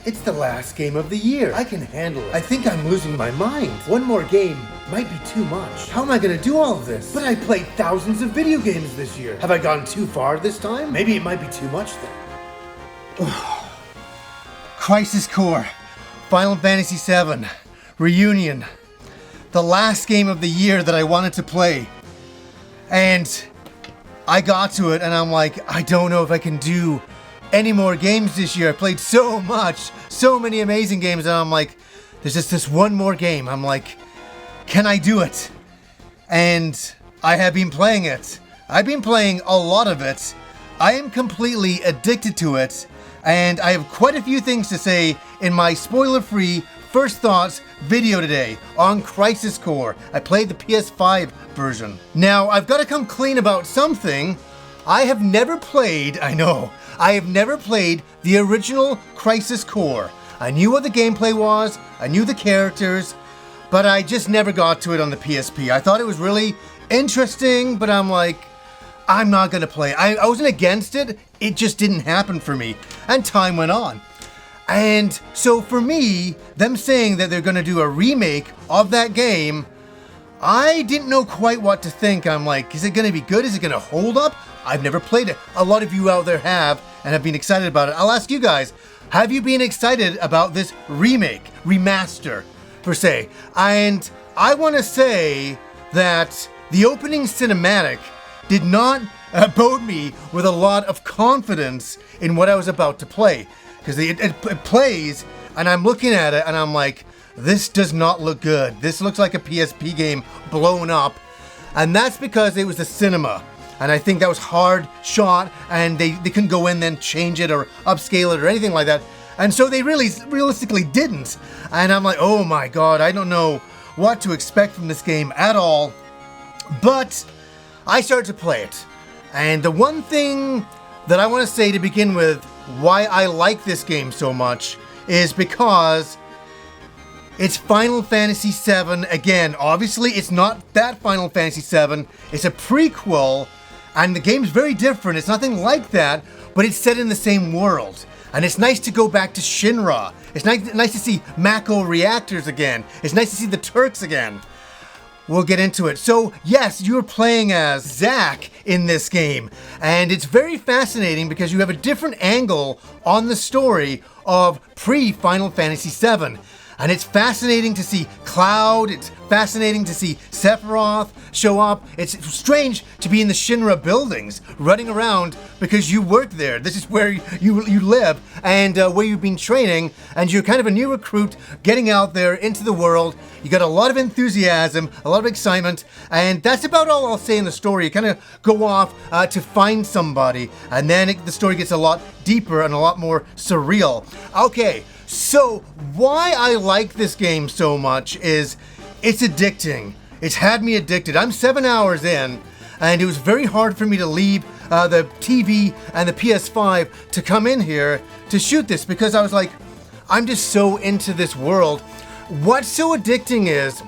It's the last game of the year. I can handle it. I think I'm losing my mind. One more game might be too much. How am I gonna do all of this? But I played thousands of video games this year. Have I gone too far this time? Maybe it might be too much then. Crisis Core, Final Fantasy VII Reunion. The last game of the year that I wanted to play. And I got to it and I'm like, I don't know if I can do any more games this year. I played so much, so many amazing games, and I'm like, there's just this one more game. I'm like, can I do it? And I have been playing it. I've been playing a lot of it. I am completely addicted to it, and I have quite a few things to say in my spoiler-free first thoughts video today on Crisis Core. I played the PS5 version. Now, I've got to come clean about something. I have never played the original Crisis Core. I knew what the gameplay was, I knew the characters, but I just never got to it on the PSP. I thought it was really interesting, but I'm like, I'm not gonna play. I wasn't against it, it just didn't happen for me. And time went on. And so for me, them saying that they're gonna do a remake of that game, I didn't know quite what to think. I'm like, is it gonna be good? Is it gonna hold up? I've never played it. A lot of you out there have and have been excited about it. I'll ask you guys, have you been excited about this remake, remaster, per se? And I want to say that the opening cinematic did not bode me with a lot of confidence in what I was about to play. Because it plays, and I'm looking at it, and I'm like, this does not look good. This looks like a PSP game blown up. And that's because it was the cinema. And I think that was hard shot, and they couldn't go in then change it or upscale it or anything like that. And so they really realistically didn't. And I'm like, oh my God, I don't know what to expect from this game at all. But I started to play it. And the one thing that I want to say to begin with, why I like this game so much, is because it's Final Fantasy VII. Again, obviously it's not that Final Fantasy VII. It's a prequel, and the game's very different. It's nothing like that, but it's set in the same world. And it's nice to go back to Shinra. It's nice to see Mako reactors again. It's nice to see the Turks again. We'll get into it. So yes, you're playing as Zack in this game, and it's very fascinating because you have a different angle on the story of pre-Final Fantasy VII. And it's fascinating to see Cloud, it's fascinating to see Sephiroth show up. It's strange to be in the Shinra buildings, running around because you work there. This is where you live and where you've been training, and you're kind of a new recruit getting out there into the world. You got a lot of enthusiasm, a lot of excitement, and that's about all I'll say in the story. You kind of go off to find somebody, and then the story gets a lot deeper and a lot more surreal. Okay. So, why I like this game so much is it's addicting. It's had me addicted. I'm 7 hours in, and it was very hard for me to leave the TV and the PS5 to come in here to shoot this because I was like, I'm just so into this world. What's so addicting is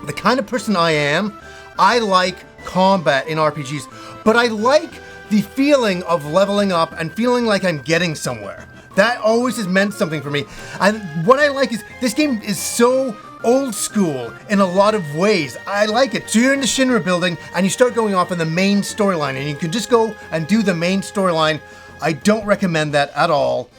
the kind of person I am. I like combat in RPGs, but I like the feeling of leveling up and feeling like I'm getting somewhere. That always has meant something for me. And what I like is this game is so old school in a lot of ways. I like it. So you're in the Shinra building and you start going off in the main storyline, and you can just go and do the main storyline. I don't recommend that at all.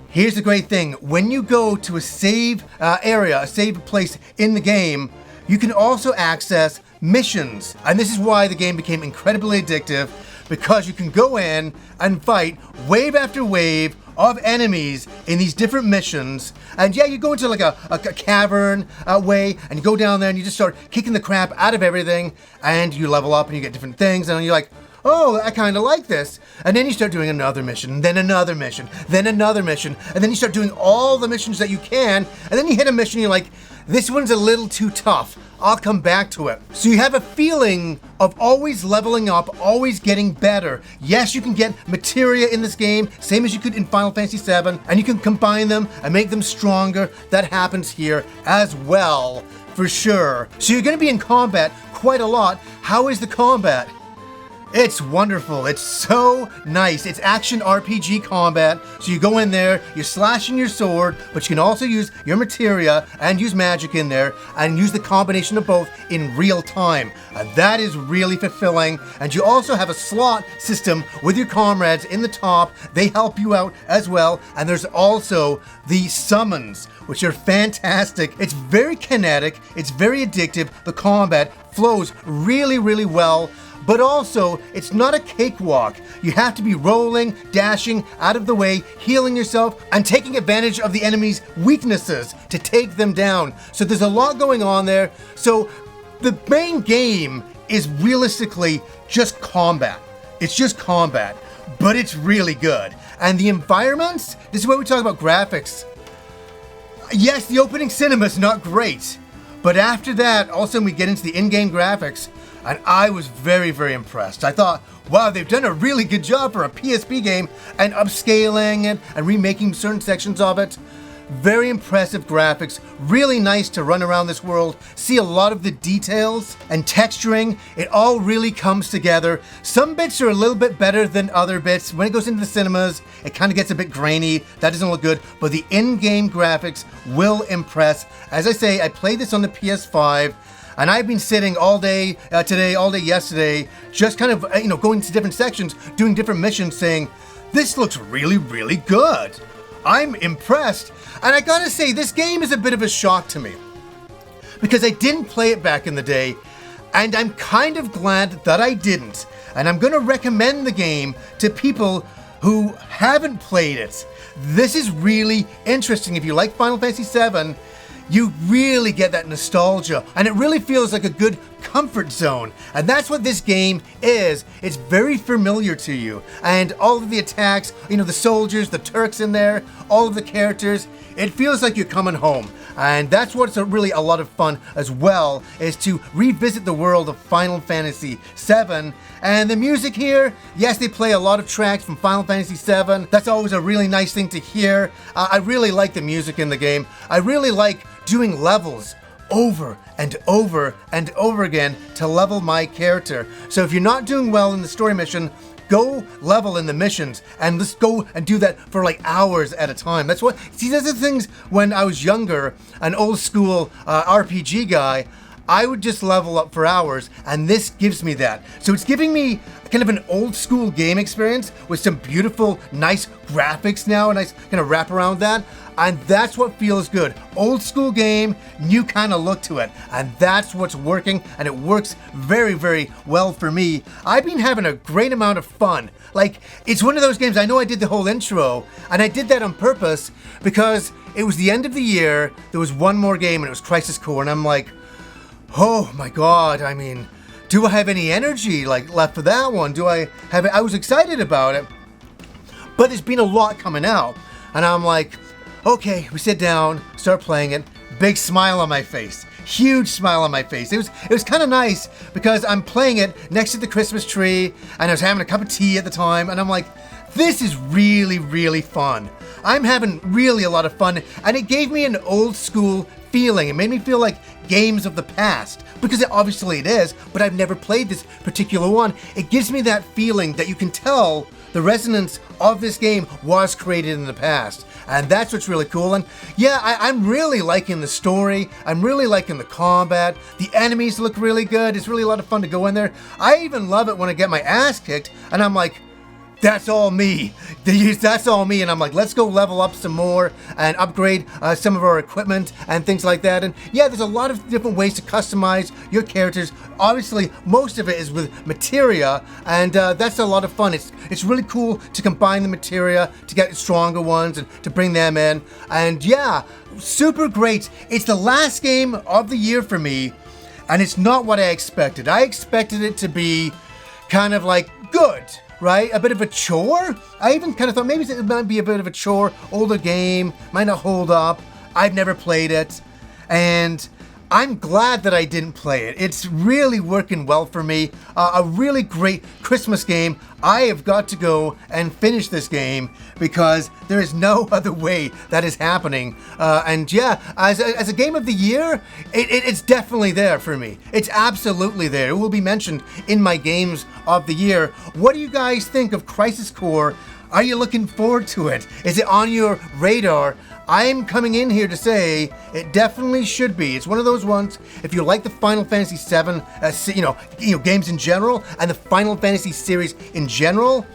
Here's the great thing. When you go to a save area, a save place in the game, you can also access missions. And this is why the game became incredibly addictive, because you can go in and fight wave after wave of enemies in these different missions. And yeah, you go into like a cavern way, and you go down there and you just start kicking the crap out of everything, and you level up and you get different things, and you're like, oh, I kind of like this. And then you start doing another mission, then another mission, then another mission, and then you start doing all the missions that you can, and then you hit a mission and you're like, this one's a little too tough. I'll come back to it. So you have a feeling of always leveling up, always getting better. Yes, you can get materia in this game, same as you could in Final Fantasy VII, and you can combine them and make them stronger. That happens here as well, for sure. So you're gonna be in combat quite a lot. How is the combat? It's wonderful. It's so nice. It's action RPG combat. So you go in there, you're slashing your sword, but you can also use your materia and use magic in there and use the combination of both in real time. And that is really fulfilling. And you also have a slot system with your comrades in the top. They help you out as well. And there's also the summons, which are fantastic. It's very kinetic. It's very addictive. The combat flows really, really well. But also, it's not a cakewalk. You have to be rolling, dashing out of the way, healing yourself, and taking advantage of the enemy's weaknesses to take them down. So there's a lot going on there. So the main game is realistically just combat. It's just combat, but it's really good. And the environments, this is where we talk about graphics. Yes, the opening cinema is not great, but after that, all of a sudden we get into the in-game graphics, and I was very, very impressed. I thought, wow, they've done a really good job for a PSP game and upscaling it and remaking certain sections of it. Very impressive graphics, really nice to run around this world, see a lot of the details and texturing. It all really comes together. Some bits are a little bit better than other bits. When it goes into the cinemas, it kind of gets a bit grainy. That doesn't look good, but the in-game graphics will impress. As I say, I played this on the PS5. And I've been sitting all day today, all day yesterday, just kind of, going to different sections, doing different missions, saying, this looks really, really good. I'm impressed. And I gotta say, this game is a bit of a shock to me, because I didn't play it back in the day, and I'm kind of glad that I didn't. And I'm gonna recommend the game to people who haven't played it. This is really interesting. If you like Final Fantasy VII, you really get that nostalgia, and it really feels like a good comfort zone. And that's what this game is. It's very familiar to you. And all of the attacks, the soldiers, the Turks in there, all of the characters, it feels like you're coming home. And that's what's really a lot of fun as well, is to revisit the world of Final Fantasy VII. And the music here, yes, they play a lot of tracks from Final Fantasy VII. That's always a really nice thing to hear. I really like the music in the game. I really like doing levels over and over and over again to level my character. So if you're not doing well in the story mission, go level in the missions, and let's go and do that for like hours at a time. That's what, see, those are the things when I was younger, an old school RPG guy, I would just level up for hours, and this gives me that. So it's giving me kind of an old school game experience with some beautiful, nice graphics now, and nice kind of wrap around that. And that's what feels good. Old school game, new kind of look to it. And that's what's working, and it works very, very well for me. I've been having a great amount of fun. Like, it's one of those games, I know I did the whole intro, and I did that on purpose because it was the end of the year, there was one more game, and it was Crisis Core, and I'm like, oh my God, I mean, do I have any energy left for that one? I was excited about it, but there's been a lot coming out, and I'm like, okay, we sit down, start playing it, big smile on my face, huge smile on my face. It was kind of nice because I'm playing it next to the Christmas tree, and I was having a cup of tea at the time, and I'm like, this is really, really fun. I'm having really a lot of fun, and it gave me an old school feeling. It made me feel like games of the past, because obviously it is, but I've never played this particular one. It gives me that feeling that you can tell the resonance of this game was created in the past. And that's what's really cool. And yeah, I'm really liking the story. I'm really liking the combat. The enemies look really good. It's really a lot of fun to go in there. I even love it when I get my ass kicked and I'm like, that's all me. That's all me. And I'm like, let's go level up some more and upgrade some of our equipment and things like that. And yeah, there's a lot of different ways to customize your characters. Obviously, most of it is with materia, and that's a lot of fun. It's really cool to combine the materia to get stronger ones and to bring them in. And yeah, super great. It's the last game of the year for me, and it's not what I expected. I expected it to be kind of like good. Right? A bit of a chore? I even kind of thought maybe it might be a bit of a chore. Older game, might not hold up. I've never played it. And I'm glad that I didn't play it. It's really working well for me. A really great Christmas game. I have got to go and finish this game because there is no other way that is happening. And yeah, as a game of the year, it's definitely there for me. It's absolutely there. It will be mentioned in my games of the year. What do you guys think of Crisis Core? Are you looking forward to it? Is it on your radar? I'm coming in here to say it definitely should be. It's one of those ones, if you like the Final Fantasy VII, games in general, and the Final Fantasy series in general,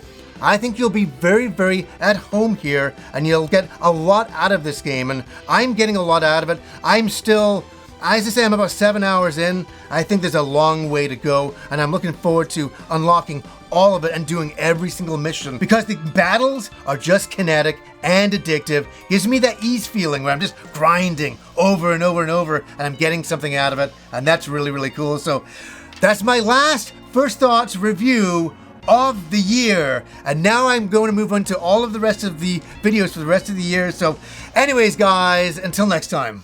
I think you'll be very, very at home here, and you'll get a lot out of this game, and I'm getting a lot out of it. I'm still, as I say, I'm about 7 hours in. I think there's a long way to go, and I'm looking forward to unlocking all of it and doing every single mission because the battles are just kinetic and addictive. Gives me that ease feeling where I'm just grinding over and over and over and I'm getting something out of it, and that's really, really cool. So that's my last First Thoughts review of the year, and now I'm going to move on to all of the rest of the videos for the rest of the year. So anyways, guys, until next time.